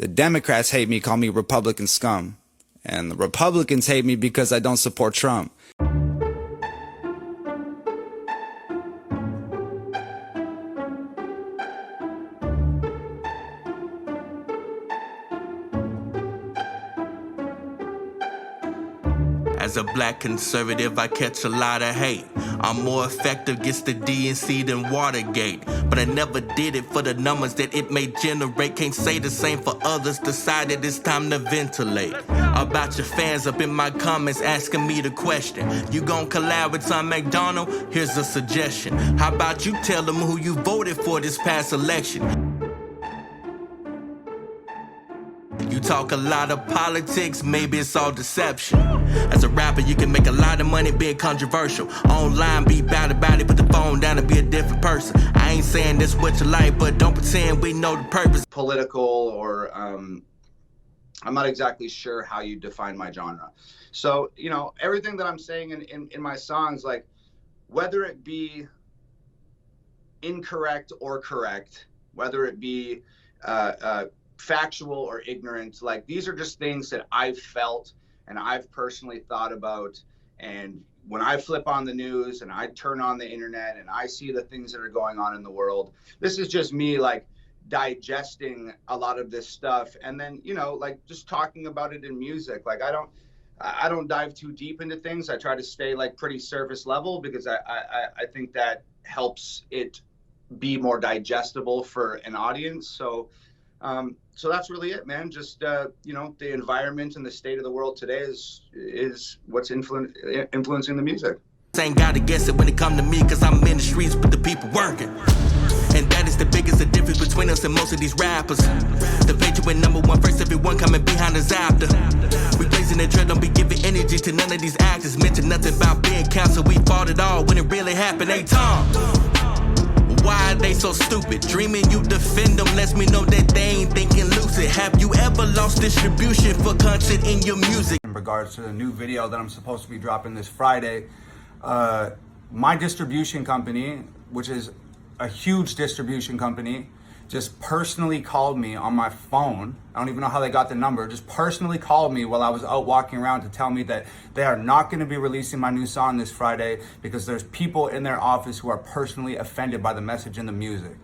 The Democrats hate me, call me Republican scum. And the Republicans hate me because I don't support Trump. As a black conservative, I catch a lot of hate. I'm more effective against the DNC than Watergate. But I never did it for the numbers that it may generate. Can't say the same for others, decided it's time to ventilate. About your fans up in my comments asking me the question. You gon' collab with Tom MacDonald? Here's a suggestion. How about you tell them who you voted for this past election? You talk a lot of politics, maybe it's all deception. As a rapper, you can make a lot of money being controversial. Online, be bad about it, put the phone down and be a different person. I ain't saying this what you like, but don't pretend we know the purpose. Political or, I'm not exactly sure how you define my genre. So, you know, everything that I'm saying in my songs, like, whether it be incorrect or correct, whether it be, factual or ignorant, like these are just things that I've felt and I've personally thought about. And when I flip on the news and I turn on the internet and I see the things that are going on in the world, this is just me like digesting a lot of this stuff and then, you know, like just talking about it in music. Like I don't dive too deep into things. I try to stay like pretty surface level because I think that helps it be more digestible for an audience. So that's really it, man. Just, you know, the environment and the state of the world today is what's influencing the music. Ain't gotta guess it when it come to me, cause I'm in the streets with the people working. And that is the biggest difference between us and most of these rappers. The page went #1 first, everyone coming behind us after. We blazing the trail, don't be giving energy to none of these actors. Mention nothing about being canceled, we fought it all when it really happened. Hey, Tom, why are they so stupid? Dreaming you defend them lets me know that they ain't thinking lucid. Have you ever lost distribution for content in your music? In regards to the new video that I'm supposed to be dropping this Friday, my distribution company, which is a huge distribution company, just personally called me on my phone. I don't even know how they got the number. Just personally called me while I was out walking around to tell me that they are not going to be releasing my new song this Friday because there's people in their office who are personally offended by the message and the music.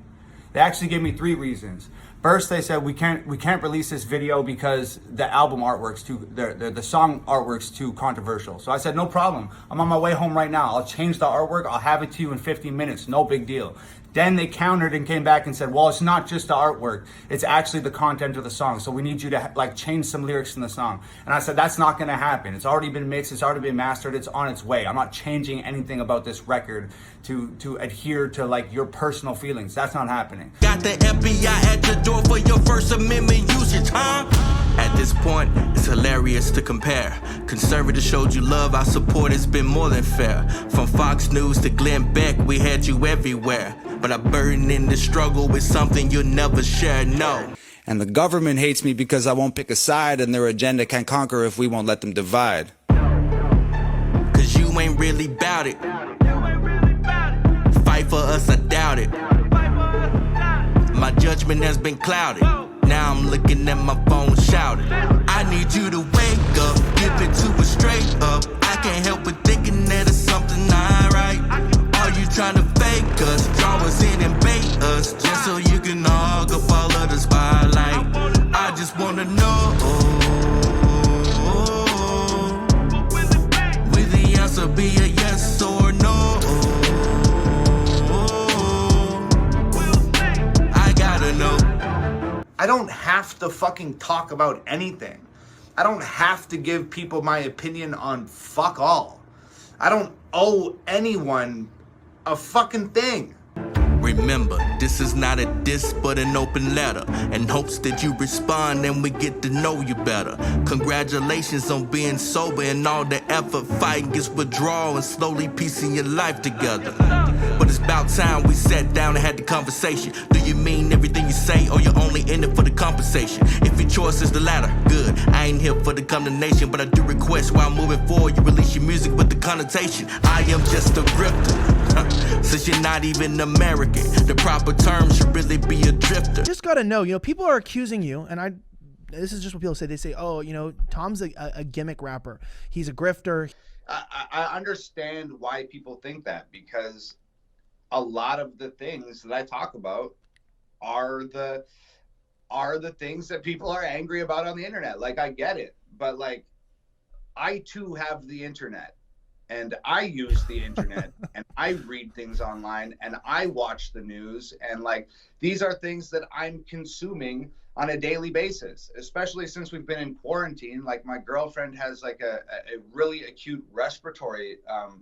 They actually gave me 3 reasons. First, they said we can't release this video because the album artwork's too, the song artwork's too controversial. So I said, no problem. I'm on my way home right now. I'll change the artwork. I'll have it to you in 15 minutes. No big deal. Then they countered and came back and said, well, it's not just the artwork. It's actually the content of the song. So we need you to like change some lyrics in the song. And I said, that's not going to happen. It's already been mixed. It's already been mastered. It's on its way. I'm not changing anything about this record to adhere to like your personal feelings. That's not happening. Got the FBI at the door for your First Amendment usage, huh? At this point, it's hilarious to compare. Conservatives showed you love, our support has been more than fair. From Fox News to Glenn Beck, we had you everywhere. But I burden in the struggle with something you'll never share, no. And the government hates me because I won't pick a side and their agenda can't conquer if we won't let them divide. Cause you ain't really bout it. Fight for us, I doubt it. My judgment has been clouded. Now I'm looking at my phone shouting. I need you to wake up, give it to us straight up. I can't help but thinking that it's something not right. Are you trying to fake us, draw us in and bait us, just so you can hog up all of the spotlight? I just wanna know, will the answer be a yes or no? I gotta know. I don't have to fucking talk about anything. I don't have to give people my opinion on fuck all. I don't owe anyone a fucking thing. Remember, this is not a diss but an open letter, in hopes that you respond and we get to know you better. Congratulations on being sober and all the effort fighting against withdrawal and slowly piecing your life together. But it's about time we sat down and had the conversation. Do you mean everything you say or you're only in it for the compensation? If your choice is the latter, good. I ain't here for the condemnation, but I do request while moving forward you release your music with the connotation. I am just a grifter. Since you're not even American, the proper term should really be a drifter. Just gotta know, people are accusing you, and this is just what people say. They say, oh, you know, Tom's a gimmick rapper. He's a grifter. I understand why people think that, because a lot of the things that I talk about are the things that people are angry about on the internet. Like, I get it, but like, I too have the internet, and I use the internet and I read things online and I watch the news, and like, these are things that I'm consuming on a daily basis, especially since we've been in quarantine. Like, my girlfriend has like a really acute respiratory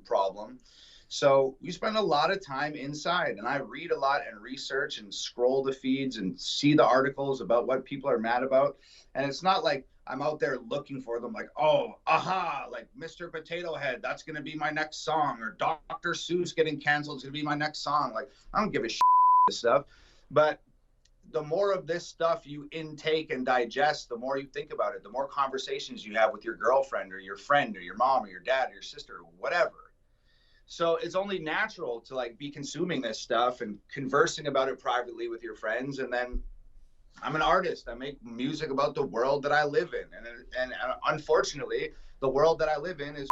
problem. So we spend a lot of time inside, and I read a lot and research and scroll the feeds and see the articles about what people are mad about. And it's not like I'm out there looking for them, like, oh, aha, like Mr. Potato Head, that's going to be my next song, or Dr. Seuss getting canceled is going to be my next song. Like, I don't give a shit about this stuff. But the more of this stuff you intake and digest, the more you think about it, the more conversations you have with your girlfriend or your friend or your mom or your dad or your sister or whatever. So it's only natural to like be consuming this stuff and conversing about it privately with your friends. And then I'm an artist. I make music about the world that I live in. And unfortunately, the world that I live in is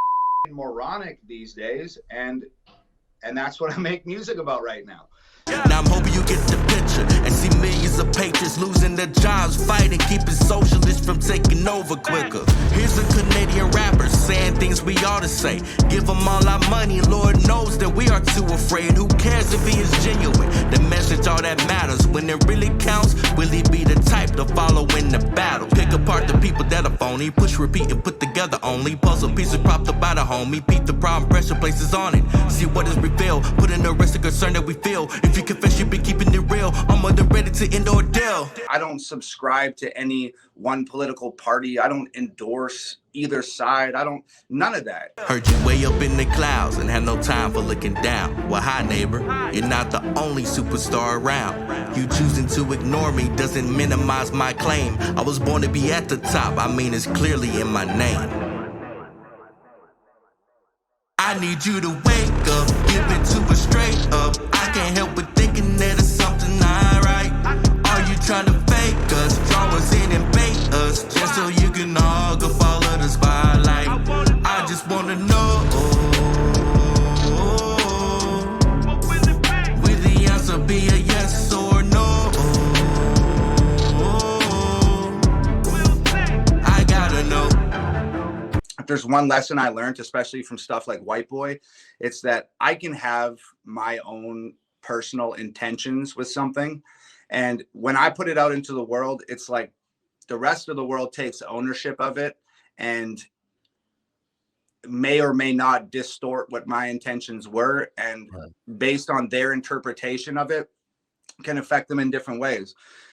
moronic these days. And that's what I make music about right now. Now I'm hoping you get the picture and see millions of patriots losing their jobs, fighting, keeping socialists from taking over quicker. Here's a Canadian rapper saying things we ought to say. Give them all our money, Lord knows that we are too afraid. Who cares if he is genuine? The message, all that matters. When it really counts, will he be the type to follow in the battle? Pick apart the people that are phony, push, repeat, and put together only. Puzzle pieces propped up by the homie. Peep the problem, pressure places on it. See what is revealed, put in the rest of concern that we feel. If you confess, you be keeping it real. I'm more than ready to end ordeal. I don't subscribe to any one political party. I don't endorse either side. None of that. Heard you way up in the clouds and had no time for looking down. Well, hi, neighbor. You're not the only superstar around. You choosing to ignore me doesn't minimize my claim. I was born to be at the top. I mean, it's clearly in my name. I need you to wake up, give it to us straight up. I can't help but thinking that it's something not right. Are you trying to fake us, draw us in and bait us, just so you can hog up all of the spotlight? I just wanna know, will the answer be a yes or no? I gotta know. If there's one lesson I learned, especially from stuff like White Boy, it's that I can have my own personal intentions with something. And when I put it out into the world, it's like the rest of the world takes ownership of it and may or may not distort what my intentions were. And based on their interpretation of it, can affect them in different ways.